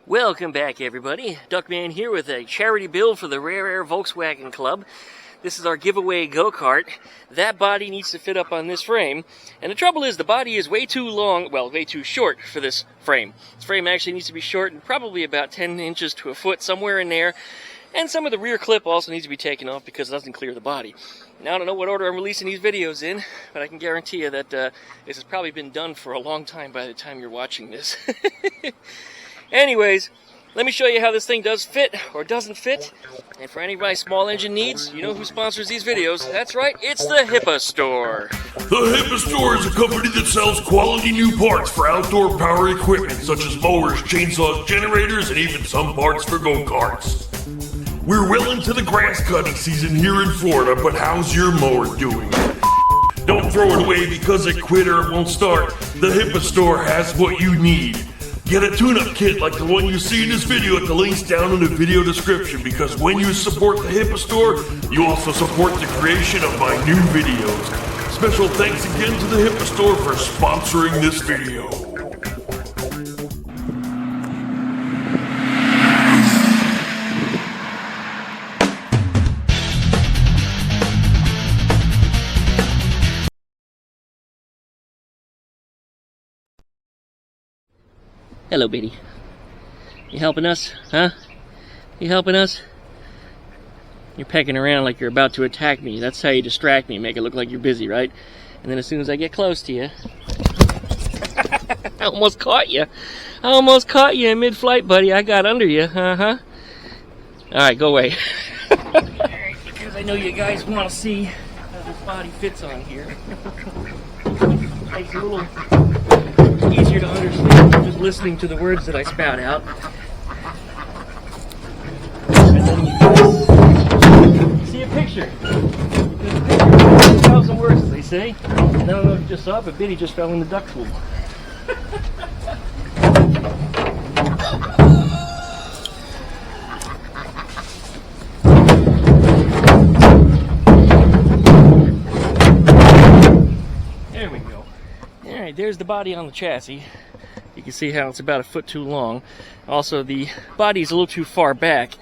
Welcome back, everybody. Duckman here with a charity build for the Rare Air Volkswagen Club. This is our giveaway go-kart. That body needs to fit up on this frame. And the trouble is the body is way too long, well, way too short for this frame. This frame actually needs to be shortened probably about 10 inches to a foot, somewhere in there. And some of the rear clip also needs to be taken off because it doesn't clear the body. Now, I don't know what order I'm releasing these videos in, but I can guarantee you that this has probably been done for a long time by the time you're watching this. Anyways, let me show you how this thing does fit or doesn't fit. And for any of my small engine needs, you know who sponsors these videos. That's right, it's the Hippa Store. The Hippa Store is a company that sells quality new parts for outdoor power equipment such as mowers, chainsaws, generators, and even some parts for go-karts. We're well into the grass cutting season here in Florida, but how's your mower doing? Don't throw it away because it quit or it won't start. The Hippa Store has what you need. Get a tune-up kit like the one you see in this video at the links down in the video description, because when you support the Hippa Store, you also support the creation of my new videos. Special thanks again to the Hippa Store for sponsoring this video. Hello, Biddy. You helping us? Huh? You helping us? You're pecking around like you're about to attack me. That's how you distract me, make it look like you're busy, right? And then as soon as I get close to you... I almost caught you. I almost caught you in mid-flight, buddy. I got under you. Uh-huh. Alright, go away. Alright, because I know you guys want to see how this body fits on here. It's a little easier to understand than just listening to the words that I spout out. And then you see a picture. Because a picture is 1,000 words, as they say. And I don't know if you just saw it, but Biddy just fell in the duck pool. There we go. Alright, there's the body on the chassis. You can see how it's about a foot too long. Also, the body's a little too far back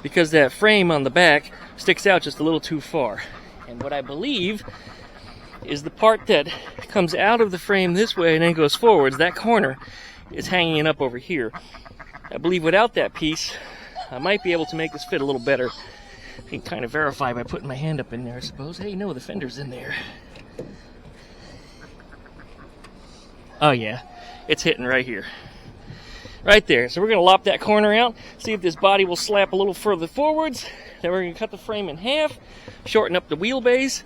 because that frame on the back sticks out just a little too far. And what I believe is the part that comes out of the frame this way and then goes forwards, that corner is hanging up over here. I believe without that piece, I might be able to make this fit a little better. I can kind of verify by putting my hand up in there, I suppose. Hey, no, the fender's in there. Oh yeah, it's hitting right here. Right there. So we're going to lop that corner out, see if this body will slap a little further forwards. Then we're going to cut the frame in half, shorten up the wheelbase,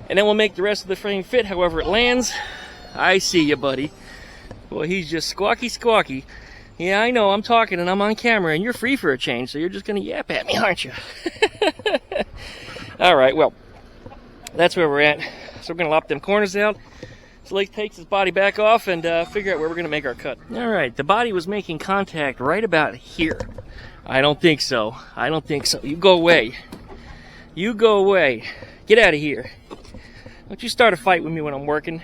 and then we'll make the rest of the frame fit however it lands. I see you, buddy. Boy, he's just squawky. Yeah, I know, I'm talking and I'm on camera and you're free for a change, so you're just going to yap at me, aren't you? Alright, well, that's where we're at. So we're going to lop them corners out. So Lake takes his body back off and figure out where we're going to make our cut. Alright, the body was making contact right about here. I don't think so. I don't think so. You go away. You go away. Get out of here. Don't you start a fight with me when I'm working.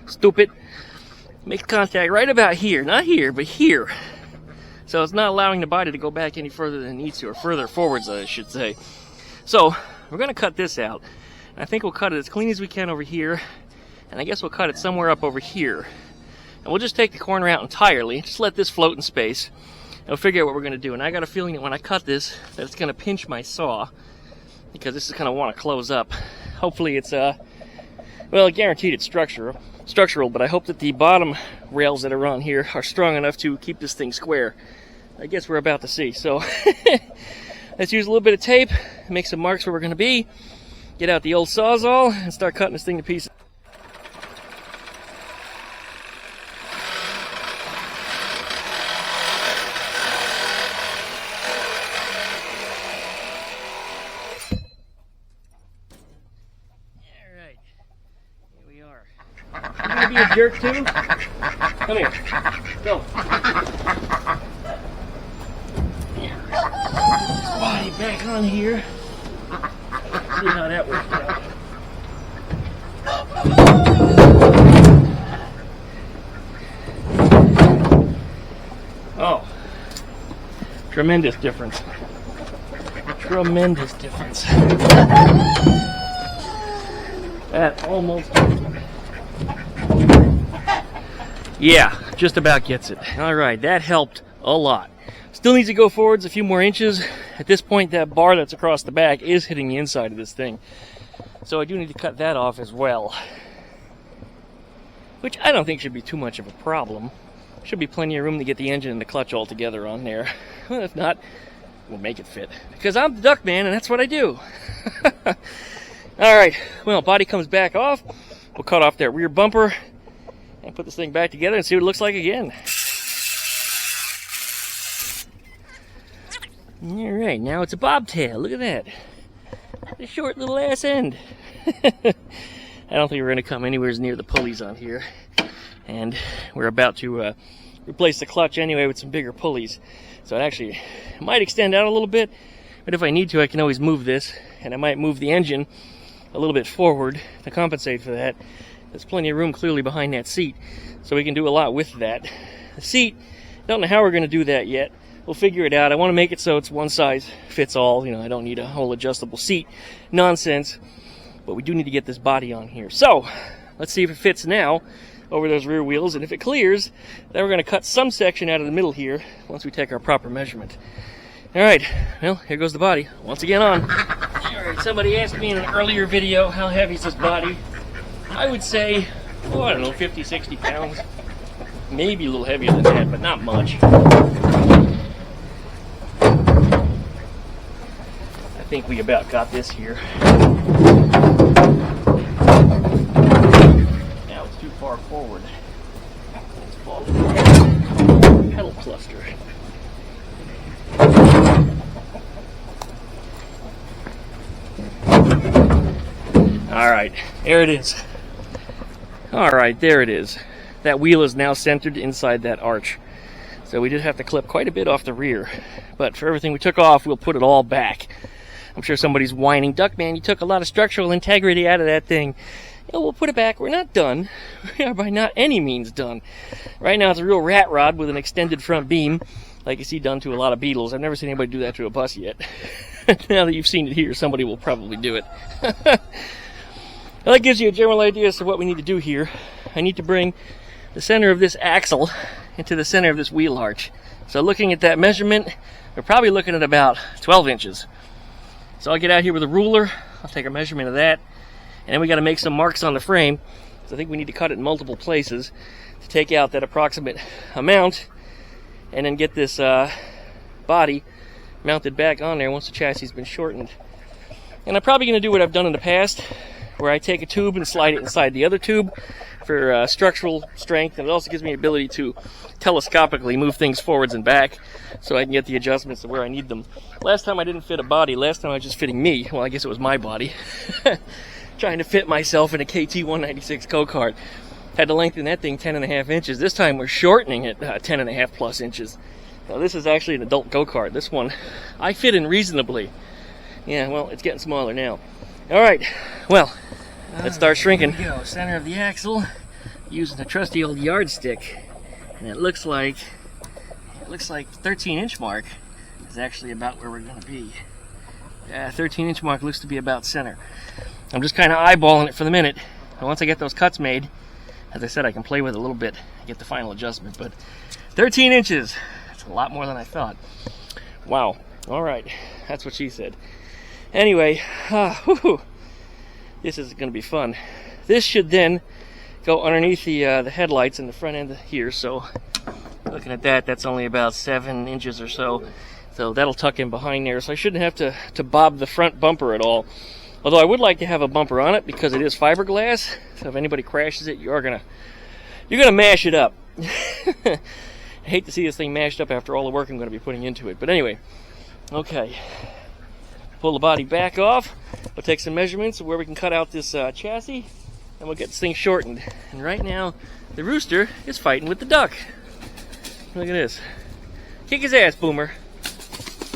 Stupid. Make contact right about here. Not here, but here. So it's not allowing the body to go back any further than it needs to, or further forwards, I should say. So, we're going to cut this out. I think we'll cut it as clean as we can over here. And I guess we'll cut it somewhere up over here. And we'll just take the corner out entirely. Just let this float in space. And we'll figure out what we're going to do. And I got a feeling that when I cut this, that it's going to pinch my saw. Because this is going to want to close up. Hopefully it's, well, guaranteed it's structural. But I hope that the bottom rails that are on here are strong enough to keep this thing square. I guess we're about to see. So, let's use a little bit of tape. Make some marks where we're going to be. Get out the old Sawzall and start cutting this thing to pieces. Be a jerk too? Come here. Go. Body back on here. Let's see how that works out. Oh, Tremendous difference. Tremendous difference. That almost... Yeah, just about gets it. Alright, that helped a lot. Still needs to go forwards a few more inches. At this point, that bar that's across the back is hitting the inside of this thing. So I do need to cut that off as well. Which I don't think should be too much of a problem. Should be plenty of room to get the engine and the clutch all together on there. Well, if not, we'll make it fit. Because I'm the duck man and that's what I do. Alright, well, body comes back off. We'll cut off that rear bumper and put this thing back together and see what it looks like again. Alright, now it's a bobtail. Look at that. The short little ass end. I don't think we're going to come anywhere near the pulleys on here. And we're about to replace the clutch anyway with some bigger pulleys. So it might extend out a little bit. But if I need to, I can always move this. And I might move the engine a little bit forward to compensate for that. There's plenty of room clearly behind that seat. So we can do a lot with that. The seat, don't know how we're going to do that yet. We'll figure it out. I want to make it so it's one size fits all. You know, I don't need a whole adjustable seat nonsense. But we do need to get this body on here. So, let's see if it fits now over those rear wheels. And if it clears, then we're going to cut some section out of the middle here once we take our proper measurement. Alright, well, here goes the body. Once again on. Alright, somebody asked me in an earlier video, how heavy is this body? I would say, I don't know, 50, 60 pounds. Maybe a little heavier than that, but not much. I think we about got this here. Now it's too far forward. Let's fall the pedal cluster. Alright, there it is. Alright, there it is. That wheel is now centered inside that arch. So we did have to clip quite a bit off the rear. But for everything we took off, we'll put it all back. I'm sure somebody's whining, Duckman, you took a lot of structural integrity out of that thing. You know, we'll put it back. We're not done. We are by not any means done. Right now it's a real rat rod with an extended front beam, like you see done to a lot of Beetles. I've never seen anybody do that to a bus yet. Now that you've seen it here, somebody will probably do it. Well, that gives you a general idea as to what we need to do here. I need to bring the center of this axle into the center of this wheel arch. So looking at that measurement, we're probably looking at about 12 inches. So I'll get out here with a ruler, I'll take a measurement of that, and then we got to make some marks on the frame. So I think we need to cut it in multiple places to take out that approximate amount, and then get this body mounted back on there once the chassis has been shortened. And I'm probably going to do what I've done in the past, where I take a tube and slide it inside the other tube for structural strength, and it also gives me the ability to telescopically move things forwards and back so I can get the adjustments to where I need them. Last time I didn't fit a body. Last time I was just fitting me. Well, I guess it was my body. Trying to fit myself in a KT-196 go-kart. Had to lengthen that thing 10.5 inches. This time we're shortening it 10.5 plus inches. Now this is actually an adult go-kart. This one I fit in reasonably. Yeah, well, it's getting smaller now. Alright, well, let's start shrinking. Here we go, center of the axle, using a trusty old yardstick. And it looks like 13-inch mark is actually about where we're going to be. 13-inch mark looks to be about center. I'm just kind of eyeballing it for the minute. And once I get those cuts made, as I said, I can play with it a little bit and get the final adjustment. But 13 inches, that's a lot more than I thought. Wow, alright, that's what she said. Anyway, this is going to be fun. This should then go underneath the headlights in the front end here. So looking at that, that's only about 7 inches or so. So that'll tuck in behind there. So I shouldn't have to bob the front bumper at all. Although I would like to have a bumper on it because it is fiberglass. So if anybody crashes it, you're gonna mash it up. I hate to see this thing mashed up after all the work I'm going to be putting into it. But anyway, okay. Pull the body back off. We'll take some measurements of where we can cut out this chassis, and we'll get this thing shortened. And right now, the rooster is fighting with the duck. Look at this. Kick his ass, Boomer.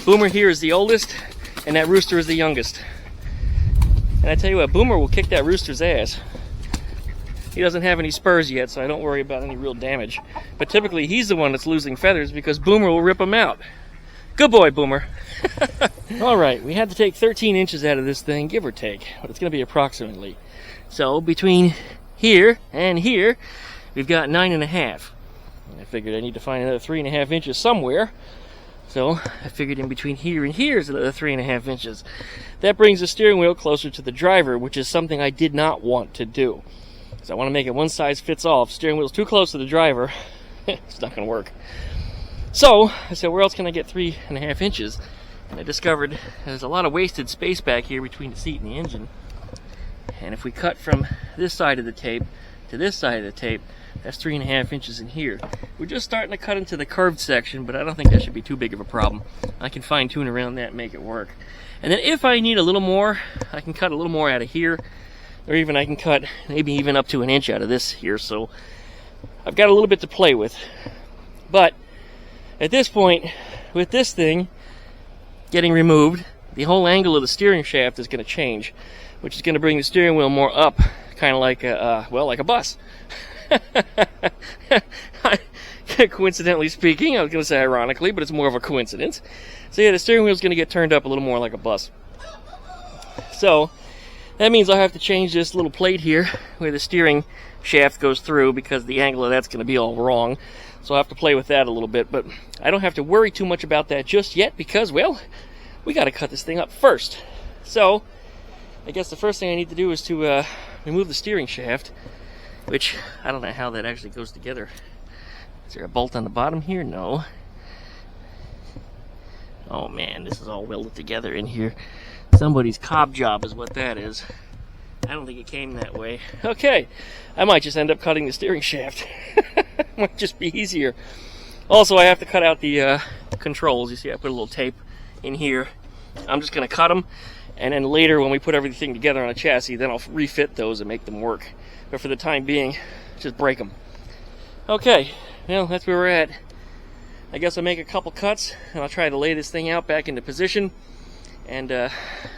Boomer here is the oldest, and that rooster is the youngest. And I tell you what, Boomer will kick that rooster's ass. He doesn't have any spurs yet, so I don't worry about any real damage. But typically, he's the one that's losing feathers because Boomer will rip them out. Good boy, Boomer. Alright, we had to take 13 inches out of this thing, give or take, but it's going to be approximately. So, between here and here, we've got 9.5. I figured I need to find another 3.5 inches somewhere. So, I figured in between here and here is another 3.5 inches. That brings the steering wheel closer to the driver, which is something I did not want to do. So I want to make it one size fits all. If the steering wheel's too close to the driver, it's not going to work. So, I said, where else can I get 3.5 inches? And I discovered there's a lot of wasted space back here between the seat and the engine. And if we cut from this side of the tape to this side of the tape, that's 3.5 inches in here. We're just starting to cut into the curved section, but I don't think that should be too big of a problem. I can fine tune around that and make it work. And then if I need a little more, I can cut a little more out of here, or even I can cut maybe even up to 1 inch out of this here. So I've got a little bit to play with. But at this point, with this thing getting removed, the whole angle of the steering shaft is going to change, which is going to bring the steering wheel more up, kind of like a, well, like a bus. Coincidentally speaking, I was going to say ironically, but it's more of a coincidence. So yeah, the steering wheel is going to get turned up a little more like a bus. So that means I'll have to change this little plate here where the steering shaft goes through, because the angle of that's going to be all wrong. So I'll have to play with that a little bit, but I don't have to worry too much about that just yet, because, well, we got to cut this thing up first. So I guess the first thing I need to do is to remove the steering shaft, which I don't know how that actually goes together. Is there a bolt on the bottom here? No. Oh man, this is all welded together in here. Somebody's cob job is what that is. I don't think it came that way. Okay, I might just end up cutting the steering shaft. Might just be easier. Also, I have to cut out the controls. You see, I put a little tape in here. I'm just going to cut them, and then later when we put everything together on a chassis, then I'll refit those and make them work. But for the time being, just break them. Okay, well, that's where we're at. I guess I'll make a couple cuts, and I'll try to lay this thing out back into position, and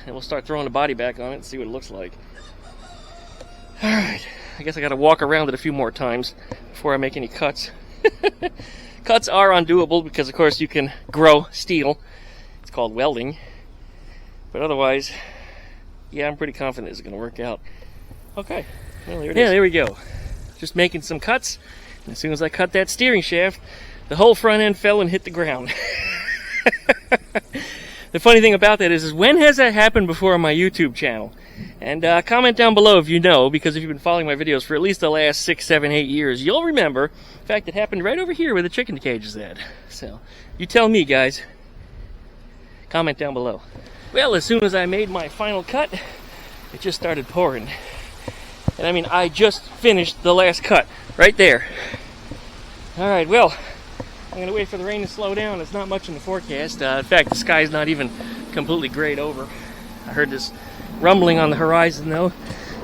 we'll start throwing the body back on it and see what it looks like. Alright, I guess I gotta walk around it a few more times before I make any cuts. Cuts are undoable because, of course, you can grow steel. It's called welding. But otherwise, yeah, I'm pretty confident it's gonna work out. Okay. Well, there it is. There we go. Just making some cuts. And as soon as I cut that steering shaft, the whole front end fell and hit the ground. The funny thing about that is when has that happened before on my YouTube channel? And comment down below if you know, because if you've been following my videos for at least the last 6, 7, 8 years, you'll remember. In fact, it happened right over here where the chicken cage is at. So, you tell me, guys. Comment down below. Well, as soon as I made my final cut, it just started pouring. And I mean, I just finished the last cut, right there. Alright, well, I'm going to wait for the rain to slow down. It's not much in the forecast. In fact, the sky's not even completely grayed over. I heard this rumbling on the horizon, though.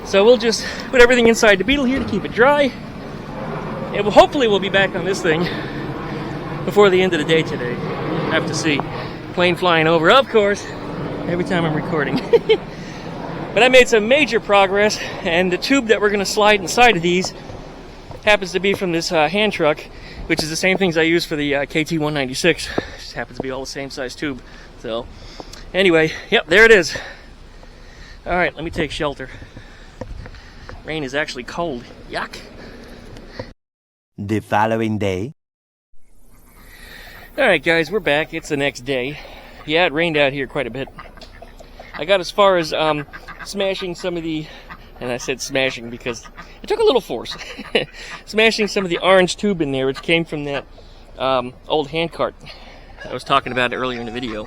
So we'll just put everything inside the Beetle here to keep it dry. And hopefully we'll be back on this thing before the end of the day today. Have to see. Plane flying over, of course, every time I'm recording. But I made some major progress, and the tube that we're going to slide inside of these happens to be from this hand truck, which is the same things I use for the KT-196. Just happens to be all the same size tube. So, anyway, yep, there it is. Alright, let me take shelter. Rain is actually cold. Yuck. The following day. Alright guys, we're back. It's the next day. Yeah, it rained out here quite a bit. I got as far as smashing some of the, and I said smashing because it took a little force, smashing some of the orange tube in there, which came from that old hand cart I was talking about earlier in the video.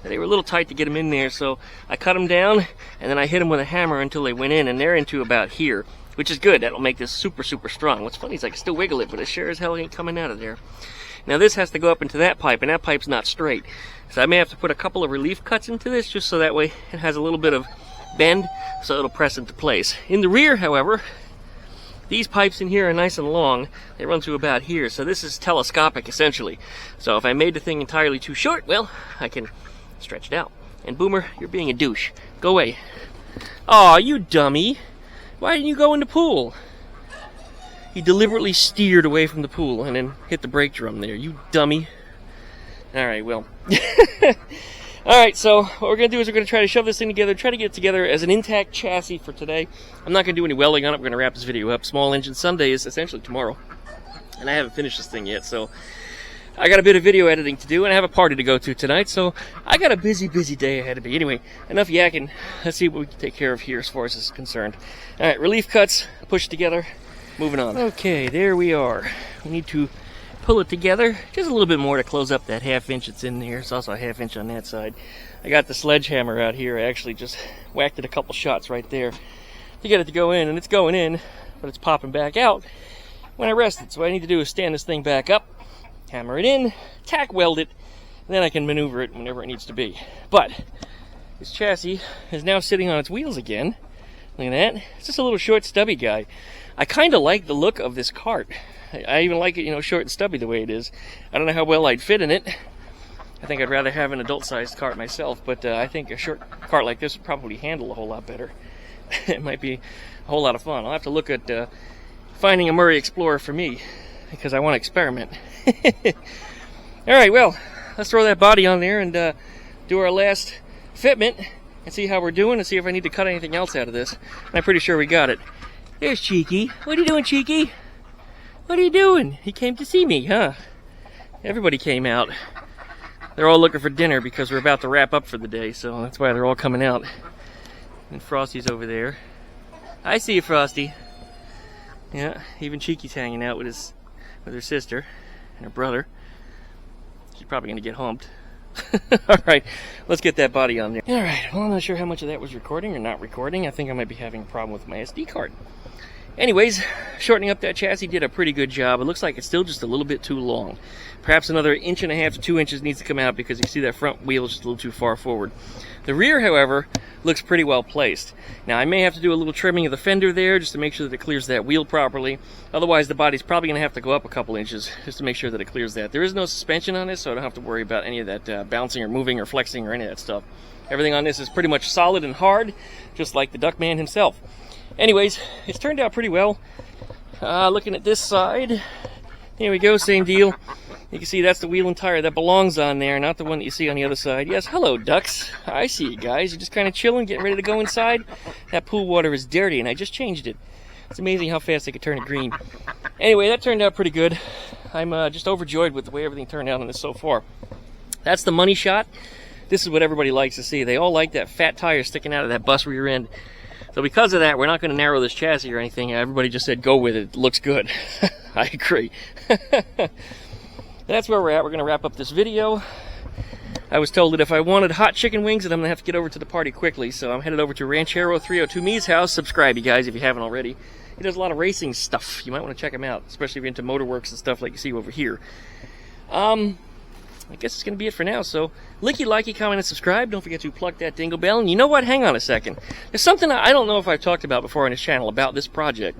They were a little tight to get them in there, so I cut them down, and then I hit them with a hammer until they went in, and they're into about here, which is good. That'll make this super, super strong. What's funny is I can still wiggle it, but it sure as hell ain't coming out of there. Now this has to go up into that pipe, and that pipe's not straight. So I may have to put a couple of relief cuts into this, just so that way it has a little bit of bend, so it'll press into place. In the rear, however, these pipes in here are nice and long. They run through about here, so this is telescopic, essentially. So if I made the thing entirely too short, well, I can stretch it out. And Boomer, you're being a douche. Go away. Aw, you dummy. Why didn't you go in the pool? He deliberately steered away from the pool and then hit the brake drum there. You dummy. Alright, well. Alright, so what we're going to do is we're going to try to shove this thing together, try to get it together as an intact chassis for today. I'm not going to do any welding on it. We're going to wrap this video up. Small Engine Sunday is essentially tomorrow. And I haven't finished this thing yet, so I got a bit of video editing to do, and I have a party to go to tonight, so I got a busy day ahead of me. Anyway, enough yakking. Let's see what we can take care of here as far as this is concerned. Alright, relief cuts, push it together, moving on. Okay, there we are. We need to pull it together just a little bit more to close up that half-inch that's in there. It's also a half-inch on that side. I got the sledgehammer out here. I actually just whacked it a couple shots right there to get it to go in, and it's going in, but it's popping back out when I rest it. So what I need to do is stand this thing back up, hammer it in, tack weld it, and then I can maneuver it whenever it needs to be. But this chassis is now sitting on its wheels again. Look at that. It's just a little short, stubby guy. I kind of like the look of this cart. I even like it, you know, short and stubby the way it is. I don't know how well I'd fit in it. I think I'd rather have an adult-sized cart myself, but I think a short cart like this would probably handle a whole lot better. It might be a whole lot of fun. I'll have to look at finding a Murray Explorer for me, because I want to experiment. Alright, well, let's throw that body on there and do our last fitment and see how we're doing and see if I need to cut anything else out of this. And I'm pretty sure we got it. There's Cheeky. What are you doing, Cheeky? What are you doing? He came to see me, huh? Everybody came out. They're all looking for dinner because we're about to wrap up for the day, so that's why they're all coming out. And Frosty's over there. I see you, Frosty. Yeah, even Cheeky's hanging out with her sister and her brother. She's probably going to get humped. Alright, let's get that body on there. Alright, well, I'm not sure how much of that was recording or not recording. I think I might be having a problem with my SD card. Anyways, shortening up that chassis did a pretty good job. It looks like it's still just a little bit too long. Perhaps another 1.5 to 2 inches needs to come out because you see that front wheel is just a little too far forward. The rear, however, looks pretty well placed. Now, I may have to do a little trimming of the fender there just to make sure that it clears that wheel properly. Otherwise, the body's probably going to have to go up a couple inches just to make sure that it clears that. There is no suspension on this, so I don't have to worry about any of that bouncing or moving or flexing or any of that stuff. Everything on this is pretty much solid and hard, just like the Duckman himself. Anyways, it's turned out pretty well. Looking at this side, here we go, same deal. You can see that's the wheel and tire that belongs on there, not the one that you see on the other side. Yes, hello, ducks. I see you guys. You're just kind of chilling, getting ready to go inside. That pool water is dirty, and I just changed it. It's amazing how fast they could turn it green. Anyway, that turned out pretty good. I'm just overjoyed with the way everything turned out on this so far. That's the money shot. This is what everybody likes to see. They all like that fat tire sticking out of that bus rear end. So because of that, we're not going to narrow this chassis or anything. Everybody just said, go with it. It looks good. I agree. That's where we're at. We're going to wrap up this video. I was told that if I wanted hot chicken wings, that I'm going to have to get over to the party quickly. So I'm headed over to Ranchero 302 Me's house. Subscribe, you guys, if you haven't already. He does a lot of racing stuff. You might want to check him out, especially if you're into motorworks and stuff like you see over here. I guess it's going to be it for now. So, likey, comment, and subscribe. Don't forget to pluck that dingle bell. And you know what? Hang on a second. There's something I don't know if I've talked about before on this channel about this project.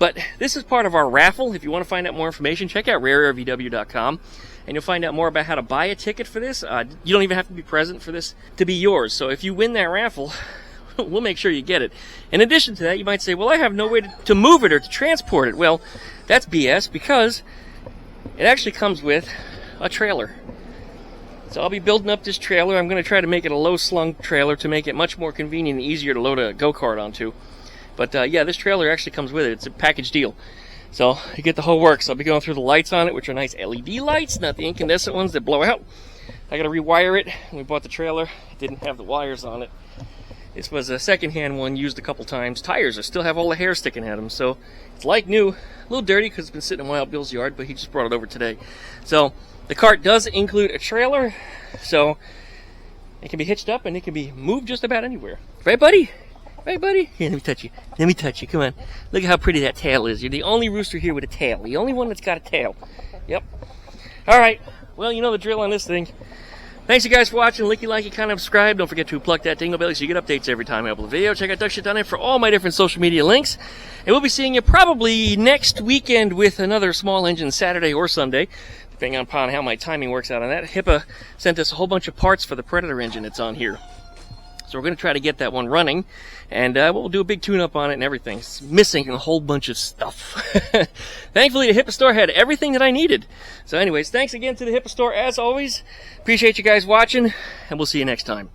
But this is part of our raffle. If you want to find out more information, check out rareairvw.com. And you'll find out more about how to buy a ticket for this. You don't even have to be present for this to be yours. So if you win that raffle, we'll make sure you get it. In addition to that, you might say, well, I have no way to move it or to transport it. Well, that's BS because it actually comes with a trailer. So I'll be building up this trailer. I'm going to try to make it a low-slung trailer to make it much more convenient and easier to load a go-kart onto. But yeah, this trailer actually comes with it. It's a package deal. So you get the whole works. I'll be going through the lights on it, which are nice LED lights, not the incandescent ones that blow out. I got to rewire it. When we bought the trailer, it didn't have the wires on it. This was a second-hand one used a couple times. Tires, I still have all the hair sticking at them. So it's like new. A little dirty because it's been sitting in Wild Bill's yard, but he just brought it over today. So the cart does include a trailer, so it can be hitched up and it can be moved just about anywhere. Right, buddy? Right, buddy? Here, let me touch you. Let me touch you. Come on. Look at how pretty that tail is. You're the only rooster here with a tail. The only one that's got a tail. Yep. All right. Well, you know the drill on this thing. Thanks, you guys, for watching. Likey, kind of subscribe. Don't forget to pluck that dingle bell so you get updates every time I upload a video. Check out DuckShit.net for all my different social media links. And we'll be seeing you probably next weekend with another small engine Saturday or Sunday, depending upon how my timing works out on that. Hippa sent us a whole bunch of parts for the Predator engine that's on here. So we're going to try to get that one running, and we'll do a big tune-up on it and everything. It's missing a whole bunch of stuff. Thankfully, the Hippa store had everything that I needed. So anyways, thanks again to the Hippa store as always. Appreciate you guys watching, and we'll see you next time.